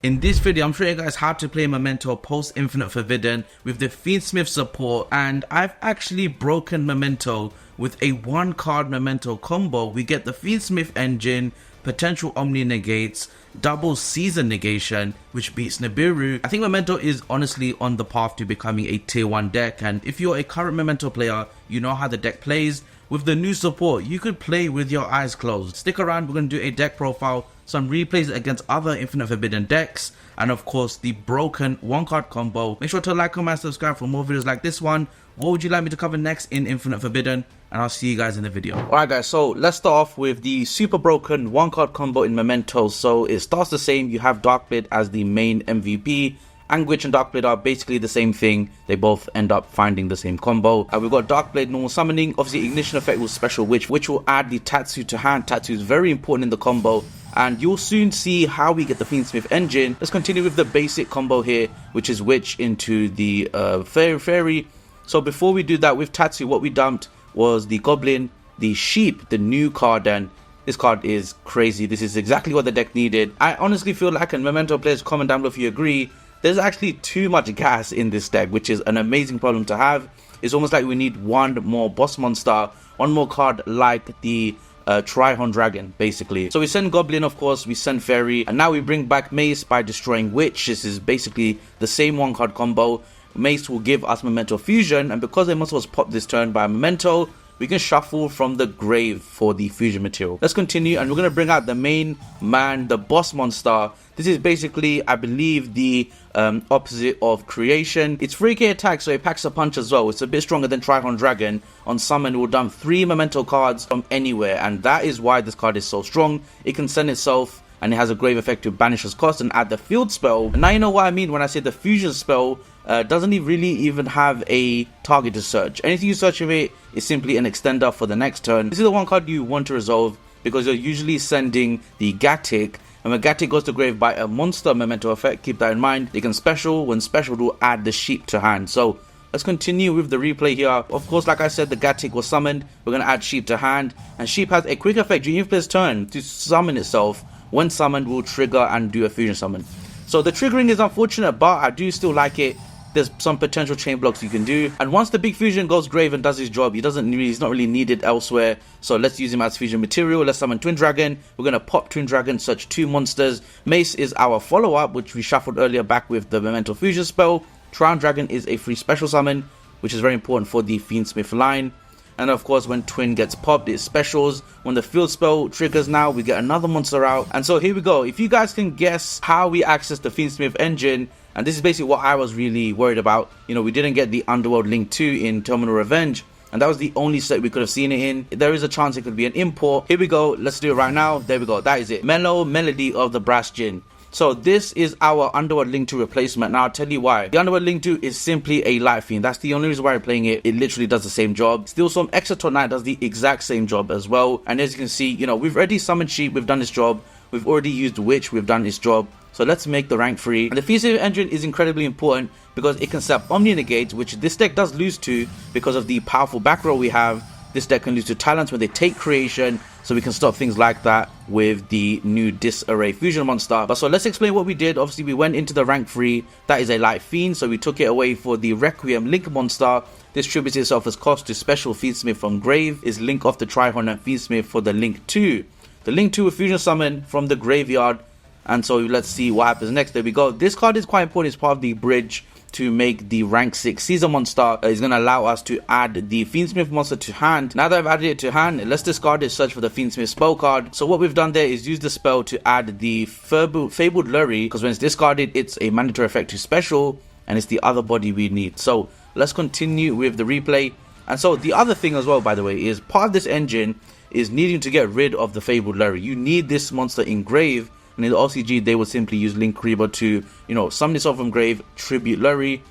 In this video, I'm showing you guys how to play Memento post Infinite Forbidden with the Fiendsmith support, and I've actually broken Memento with a one card Memento combo. We get the Fiendsmith engine, potential Omni negates, double season negation, which beats Nibiru. I think Memento is honestly on the path to becoming a tier 1 deck, and if you're a current Memento player, you know how the deck plays. With the new support, you could play with your eyes closed. Stick around, we're going to do a deck profile, some replays against other Infinite Forbidden decks, and of course the broken one card combo. Make sure to like, comment, subscribe for more videos like this one. What would you like me to cover next in Infinite Forbidden? And I'll see you guys in the video. Alright guys, so let's start off with the super broken one card combo in Memento. So it starts the same. You have Darkblade as the main MVP. Anguish and Darkblade are basically the same thing. They both end up finding the same combo. We've got Darkblade normal summoning. Obviously Ignition effect will special which will add the Tatsu to hand. Tatsu is very important in the combo, and you'll soon see how we get the Fiendsmith engine. Let's continue with the basic combo here, which is Witch into the Fairy. So before we do that, with Tatsu, what we dumped was the Goblin, the Sheep, the new card, and this card is crazy. This is exactly what the deck needed. I honestly feel like, and Memento players, comment down below if you agree, there's actually too much gas in this deck, which is an amazing problem to have. It's almost like we need one more boss monster, one more card like the Tenpai Dragon, basically. So we send Goblin, of course, we send Fairy, and now we bring back Mace by destroying Witch. This is basically the same one card combo. Mace will give us Memento Fusion, and because Memento was popped this turn by Memento, we can shuffle from the grave for the fusion material. Let's continue, and we're going to bring out the main man, the boss monster. This is basically, I believe, the opposite of creation. It's 3k attack, so it packs a punch as well. It's a bit stronger than Tenpai Dragon. On summon, it will dump 3 Memento cards from anywhere, and that is why this card is so strong. It can send itself, and it has a grave effect to banish its cost and add the field spell. And now you know what I mean when I say the fusion spell doesn't really even have a target to search. Anything you search with it is simply an extender for the next turn. This is the one card you want to resolve because you're usually sending the Gatic, and when Gatic goes to grave by a monster Memento effect, keep that in mind. They can special, when special, will add the Sheep to hand. So let's continue with the replay here. Of course, like I said, the Gatic was summoned. We're going to add Sheep to hand, and Sheep has a quick effect during your player's turn to summon itself. When summoned, will trigger and do a fusion summon. So the triggering is unfortunate, but I do still like it. There's some potential chain blocks you can do, and once the big fusion goes grave and does his job, he's not really needed elsewhere. So let's use him as fusion material. Let's summon Twin Dragon. We're gonna pop Twin Dragon, search 2 monsters. Mace is our follow-up, which we shuffled earlier back with the Memento fusion spell. Tenpai Dragon is a free special summon, which is very important for the Fiendsmith line. And of course, when Twin gets popped, it specials. When the field spell triggers now, we get another monster out. And so here we go. If you guys can guess how we access the Fiendsmith engine, and this is basically what I was really worried about. You know, we didn't get the Underworld Link 2 in Terminal Revenge, and that was the only set we could have seen it in. There is a chance it could be an import. Here we go. Let's do it right now. There we go. That is it. Melody of the Brass Djinn. So this is our Underworld Link 2 replacement. Now I'll tell you why. The Underworld Link 2 is simply a Light Fiend. That's the only reason why we're playing it. It literally does the same job. Still some Exotot Knight does the exact same job as well. And as you can see, you know, we've already summoned Sheep, we've done this job. We've already used Witch, we've done this job. So let's make the rank 3. And the Fiendsmith engine is incredibly important because it can set up Omni negates, which this deck does lose to because of the powerful back row we have. This deck can lose to talents when they take creation, so we can stop things like that with the new Disarray Fusion monster. But so let's explain what we did. Obviously, we went into the rank 3. That is a Light Fiend, so we took it away for the Requiem Link monster. Distributes itself as cost to special Fiendsmith from grave. Is Link off the Tenpai and Fiendsmith for the Link 2. The Link 2 will fusion summon from the graveyard. And so let's see what happens next. There we go. This card is quite important. It's part of the bridge to make the rank 6 season monster. Is going to allow us to add the Fiendsmith monster to hand. Now that I've added it to hand, let's discard it, search for the Fiendsmith spell card. So what we've done there is use the spell to add the Fabled Lurry, because when it's discarded, it's a mandatory effect to special, and it's the other body we need. So let's continue with the replay. And so the other thing as well, by the way, is part of this engine is needing to get rid of the Fabled Lurry. You need this monster in grave. And in the OCG, they will simply use Link Reaver to, you know, summon this off from grave, tribute Lurry.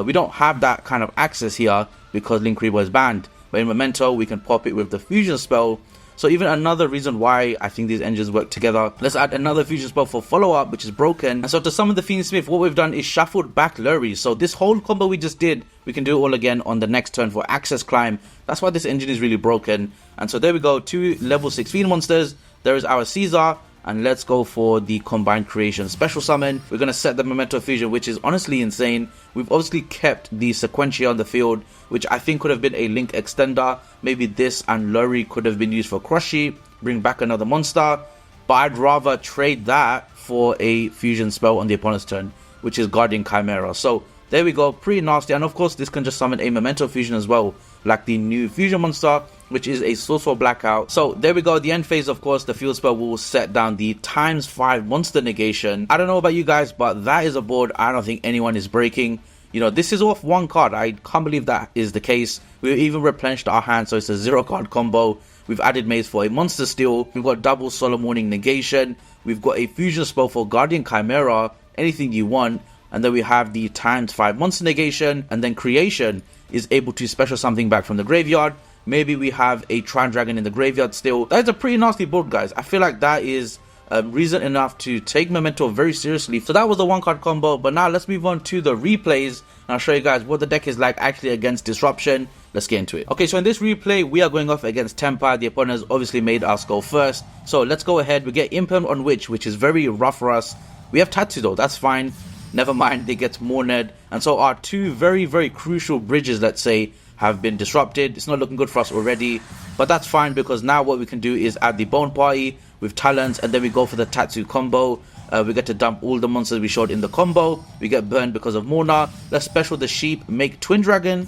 We don't have that kind of access here because Link Reaver is banned. But in Memento, we can pop it with the fusion spell. So even another reason why I think these engines work together. Let's add another fusion spell for follow-up, which is broken. And so to summon the Fiendsmith, what we've done is shuffled back Lurry. So this whole combo we just did, we can do it all again on the next turn for access climb. That's why this engine is really broken. And so there we go, 2 level 6 fiend monsters. There is our Caesar. and let's go for the combined creation special summon. We're going to set the Memento fusion, which is honestly insane. We've obviously kept the Sequentia on the field, which I think could have been a link extender. Maybe this and Lurry could have been used for Crushi, bring back another monster, but I'd rather trade that for a fusion spell on the opponent's turn, which is Guardian Chimera. So there we go, pretty nasty. And of course this can just summon a Memento fusion as well, like the new fusion monster, which is a source for blackout. So there we go, the end phase, of course, the field spell will set down the ×5 monster negation. I don't know about you guys, but that is a board I don't think anyone is breaking. You know, this is off one card. I can't believe that is the case. We've even replenished our hand, so it's a 0-card combo. We've added Maze for a monster steal. We've got double Solemn Warning negation. We've got a fusion spell for Guardian Chimera, anything you want. And then we have the ×5 monster negation, and then creation is able to special something back from the graveyard. Maybe we have a Tri Dragon in the graveyard still. That is a pretty nasty board, guys. I feel like that is reason enough to take Memento very seriously. So that was the 1-card combo, but now let's move on to the replays, and I'll show you guys what the deck is like actually against Disruption. Let's get into it. Okay, so in this replay, we are going off against Tenpai. The opponent has obviously made us go first. So let's go ahead. We get Imperm on which is very rough for us. We have Tatsu though, that's fine. Never mind, they get Morned. And so our two very, very crucial bridges, let's say, have been disrupted. It's not looking good for us already, but that's fine because now what we can do is add the Bone Party with Talents, and then we go for the Tatsu combo. We get to dump all the monsters we showed in the combo. We get burned because of Morna. Let's special the Sheep, make Twin Dragon,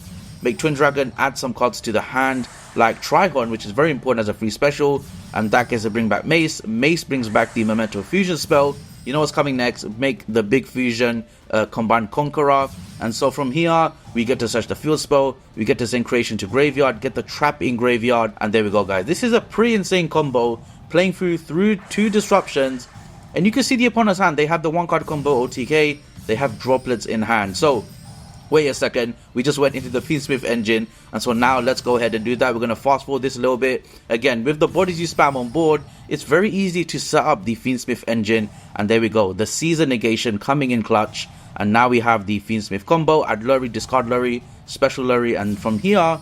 add some cards to the hand like Trihorn, which is very important as a free special, and that gets to bring back Mace. Mace brings back the Memento fusion spell. You know what's coming next, make the big fusion combined Conqueror. And so from here we get to search the field spell, we get to send creation to graveyard, get the trap in graveyard, and there we go, guys. This is a pretty insane combo, playing through 2 disruptions, and you can see the opponent's hand. They have the 1-card combo OTK, they have droplets in hand. So wait a second, we just went into the Fiendsmith engine, and so now let's go ahead and do that. We're going to fast forward this a little bit. Again, with the bodies you spam on board, it's very easy to set up the Fiendsmith engine, and there we go, the Caesar negation coming in clutch, and now we have the Fiendsmith combo. Add Lurry, discard Lurry, special Lurry, and from here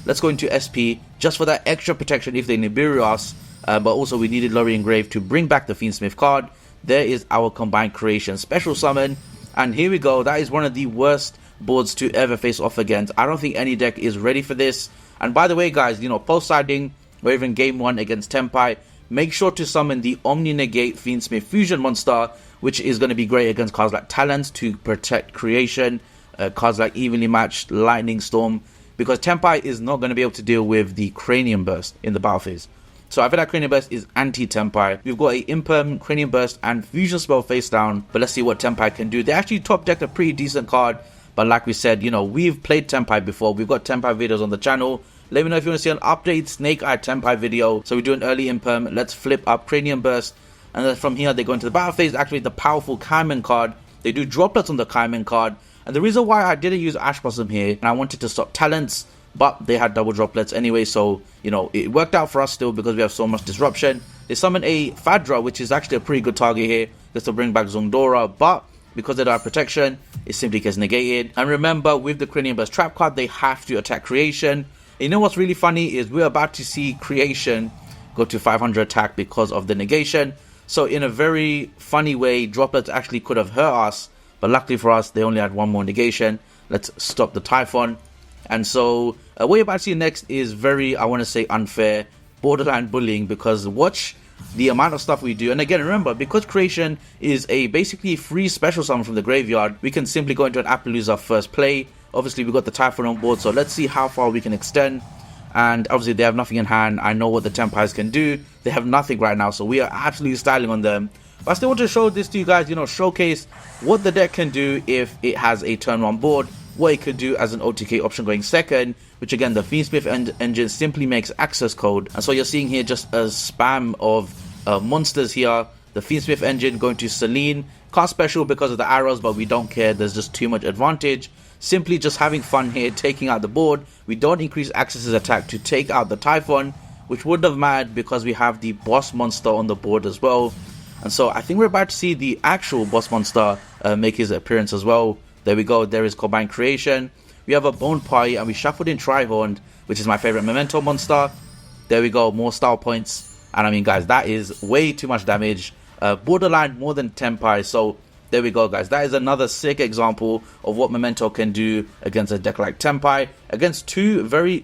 let's go into SP just for that extra protection if they Nibiru us, but also we needed Lurry engraved to bring back the Fiendsmith card. There is our combined creation special summon, and here we go. That is one of the worst boards to ever face off against. I don't think any deck is ready for this. And by the way, guys, you know, post-siding or even game 1 against Tenpai, make sure to summon the Omni Negate Fiendsmith fusion monster, which is going to be great against cards like Talents to protect creation, cards like Evenly Matched, Lightning Storm, because Tenpai is not going to be able to deal with the Cranium Burst in the battle phase. So I feel like Cranium Burst is anti-Tenpai. We've got a Imperm, Cranium Burst, and Fusion Spell face down, but let's see what Tenpai can do. They actually top decked a pretty decent card, but like we said, you know, we've played Tenpai before. We've got Tenpai videos on the channel. Let me know if you want to see an update Snake Eye Tenpai video. So we do an early Imperm. Let's flip up Cranium Burst, and then from here they go into the battle phase. Activate the powerful Kaiman card. They do droplets on the Kaiman card, and the reason why I didn't use Ash Blossom here, and I wanted to stop Talents, but they had double droplets anyway, so you know it worked out for us still because we have so much disruption. They summon a Fadra, which is actually a pretty good target here, just to bring back Zongdora, but because they don't have protection, it simply gets negated. And remember, with the Cranium Burst trap card, they have to attack creation. You know what's really funny is we're about to see creation go to 500 attack because of the negation. So in a very funny way, droplets actually could have hurt us, but luckily for us, they only had 1 more negation. Let's stop the Typhon. And so what you're about to see next is very, I want to say, unfair, borderline bullying, because watch the amount of stuff we do. And again, remember, because creation is a basically free special summon from the graveyard, we can simply go into an Appaloosa first play. Obviously we got the Typhon on board, so let's see how far we can extend. And obviously they have nothing in hand. I know what the Tenpais can do. They have nothing right now, so we are absolutely styling on them. But I still want to show this to you guys, you know, showcase what the deck can do if it has a turn 1 board, what it could do as an OTK option going second, which again, the Fiendsmith engine simply makes access code. And so you're seeing here just a spam of monsters here. The Fiendsmith engine going to Celine, can't special because of the arrows, but we don't care, there's just too much advantage. Simply just having fun here, taking out the board. We don't increase Axis's attack to take out the Typhon, which wouldn't have mattered because we have the boss monster on the board as well. And so I think we're about to see the actual boss monster make his appearance as well. There we go, there is combined creation. We have a Bone Party, and we shuffled in Trihorn, which is my favorite Memento monster. There we go, more style points. And I mean, guys, that is way too much damage. Borderline more than Tenpai. So there we go, guys. That is another sick example of what Memento can do against a deck like Tenpai. Against two very,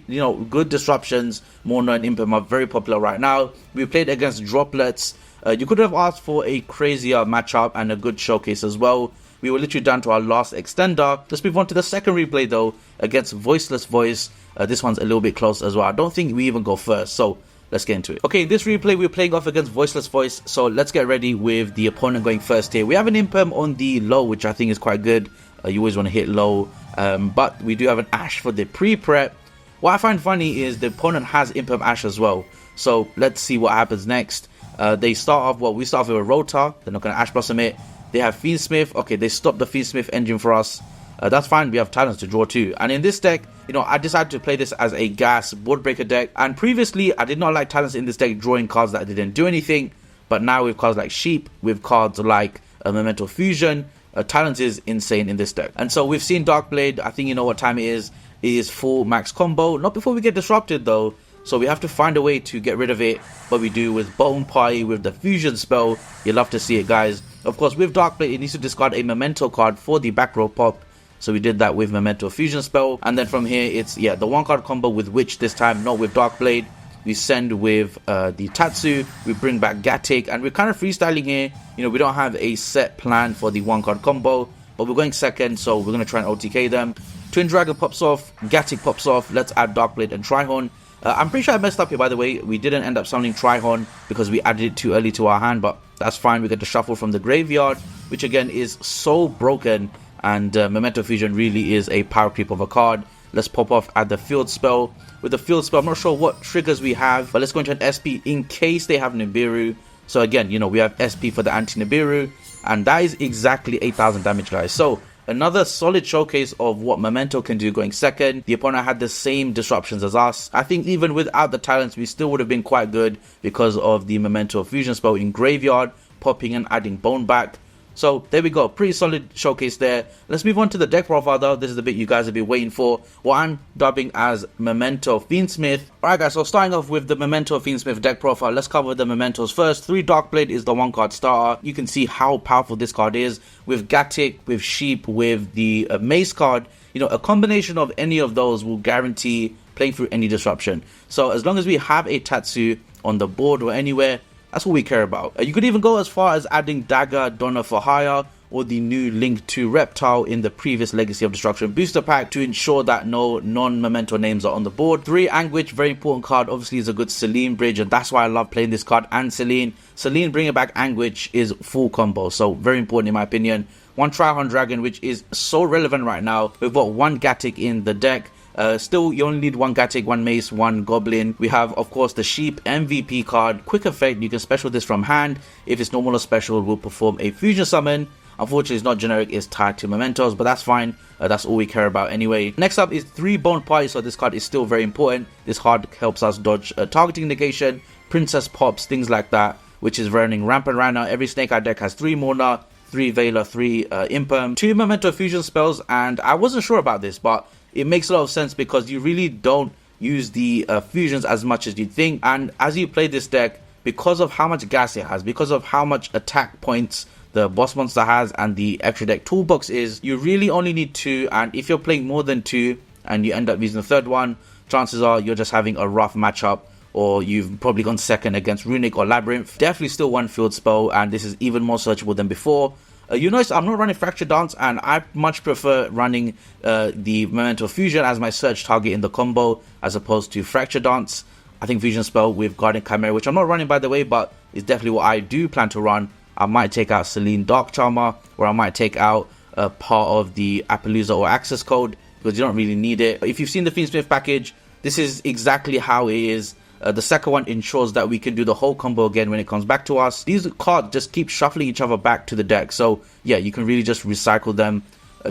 good disruptions. Mono and Impem are very popular right now. We played against Droplets. You could have asked for a crazier matchup and a good showcase as well. We were literally down to our last extender. Let's move on to the second replay though, against Voiceless Voice. This one's a little bit close as well. I don't think we even go first, so let's get into it. Okay, this replay we're playing off against Voiceless Voice, so let's get ready with the opponent going first here. We have an Impem on the low, which I think is quite good. You always want to hit low, but we do have an Ash for the pre-prep. What I find funny is the opponent has Impem Ash as well, so let's see what happens next. They start off, we start off with a Rotor. They're not going to Ash Blossom it. They have Fiendsmith. Okay, they stopped the Fiendsmith engine for us. That's fine. We have talents to draw too. And in this deck, I decided to play this as a gas board breaker deck. And previously, I did not like talents in this deck drawing cards that didn't do anything. But now with cards like Sheep, with cards like Memento Fusion, talents is insane in this deck. And so we've seen Darkblade. I think you know what time it is. It is full max combo. Not before we get disrupted though. So we have to find a way to get rid of it. But we do with Bone Party, with the Fusion spell. You'll love to see it, guys. Of course, with Darkblade, it needs to discard a Memento card for the back row pop. So we did that with Memento Fusion spell. And then from here, it's, the one card combo with Witch this time, not with Darkblade. We send with the Tatsu. We bring back Gatic. And we're kind of freestyling here. We don't have a set plan for the one card combo. But we're going second, so we're going to try and OTK them. Twin Dragon pops off. Gatic pops off. Let's add Darkblade and Trihorn. I'm pretty sure I messed up here, by the way. We didn't end up summoning Trihorn because we added it too early to our hand, but that's fine. We get the shuffle from the graveyard, which again is so broken, and Memento Fusion really is a power creep of a card. Let's pop off at the field spell. With the field spell, I'm not sure what triggers we have, but let's go into an SP in case they have Nibiru. So again, we have SP for the anti-Nibiru, and that is exactly 8,000 damage, guys. So another solid showcase of what Memento can do going second. The opponent had the same disruptions as us. I think even without the talents, we still would have been quite good because of the Memento Fusion spell in graveyard, popping and adding Bone back. So there we go, pretty solid showcase there. Let's move on to the deck profile though. This is the bit you guys have been waiting for, what I'm dubbing as Memento Fiendsmith. Alright guys, so starting off with the Memento Fiendsmith deck profile, let's cover the Mementos first. 3 Darkblade is the one card starter. You can see how powerful this card is with Gatic, with Sheep, with the Mace card. A combination of any of those will guarantee playing through any disruption. So as long as we have a Tatsu on the board or anywhere, that's what we care about. You could even go as far as adding Dagger, Donna for Hire, or the new Link to Reptile in the previous Legacy of Destruction booster pack to ensure that no non-Memento names are on the board. 3 Anguish, very important card, obviously is a good Celine bridge, and that's why I love playing this card and Celine. Celine bringing back Anguish is full combo, so very important in my opinion. 1 Trihorn Dragon, which is so relevant right now. We've got 1 Gatic in the deck. Still, you only need 1 Gatic, 1 Mace, 1 Goblin. We have, of course, the Sheep MVP card. Quick effect, you can special this from hand. If it's normal or special, it will perform a fusion summon. Unfortunately, it's not generic, it's tied to Mementos, but that's fine. That's all we care about anyway. Next up is 3 Bone Party, so this card is still very important. This card helps us dodge targeting negation, Princess Pops, things like that, which is running rampant right now. Every Snake Eye deck has 3 Mona, 3 Veiler, 3 Impem, 2 Memento Fusion spells, and I wasn't sure about this, but it makes a lot of sense because you really don't use the fusions as much as you think. And as you play this deck, because of how much gas it has, because of how much attack points the boss monster has and the extra deck toolbox is, you really only need 2. And if you're playing more than 2 and you end up using the third one, chances are you're just having a rough matchup, or you've probably gone second against Runic or Labyrinth. Definitely still 1 field spell, and this is even more searchable than before. You notice I'm not running Fracture Dance, and I much prefer running the Memento Fusion as my search target in the combo as opposed to Fracture Dance. I think Fusion Spell with Guardian Chimera, which I'm not running by the way, but it's definitely what I do plan to run. I might take out Celine Dark Charmer, or I might take out a part of the Appaloosa or Access Code, because you don't really need it. If you've seen the Fiendsmith package, this is exactly how it is. The second one ensures that we can do the whole combo again when it comes back to us. These cards just keep shuffling each other back to the deck, so yeah, you can really just recycle them.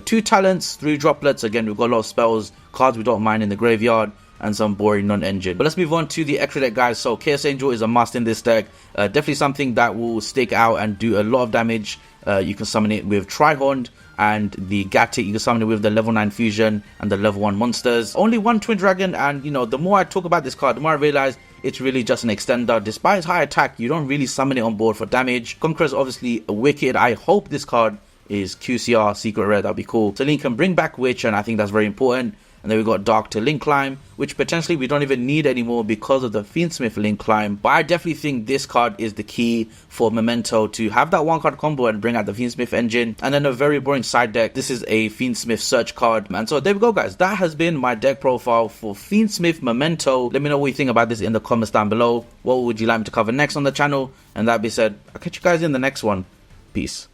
2 talents, 3 droplets. Again, we've got a lot of spells, cards we don't mind in the graveyard, and some boring non-engine. But let's move on to the extra deck, guys. So Chaos Angel is a must in this deck. Definitely something that will stick out and do a lot of damage. You can summon it with Trihorn and the Gatic. You can summon it with the level 9 Fusion and the level 1 monsters. Only 1 Twin Dragon, and the more I talk about this card, the more I realize it's really just an extender. Despite its high attack, you don't really summon it on board for damage. Conqueror is obviously wicked. I hope this card is QCR secret rare. That'd be cool. So Link can bring back Witch, and I think that's very important. And then we got Dark to Link Climb, which potentially we don't even need anymore because of the Fiendsmith Link Climb. But I definitely think this card is the key for Memento to have that one card combo and bring out the Fiendsmith engine. And then a very boring side deck. This is a Fiendsmith search card. And so there we go, guys. That has been my deck profile for Fiendsmith Memento. Let me know what you think about this in the comments down below. What would you like me to cover next on the channel? And that being said, I'll catch you guys in the next one. Peace.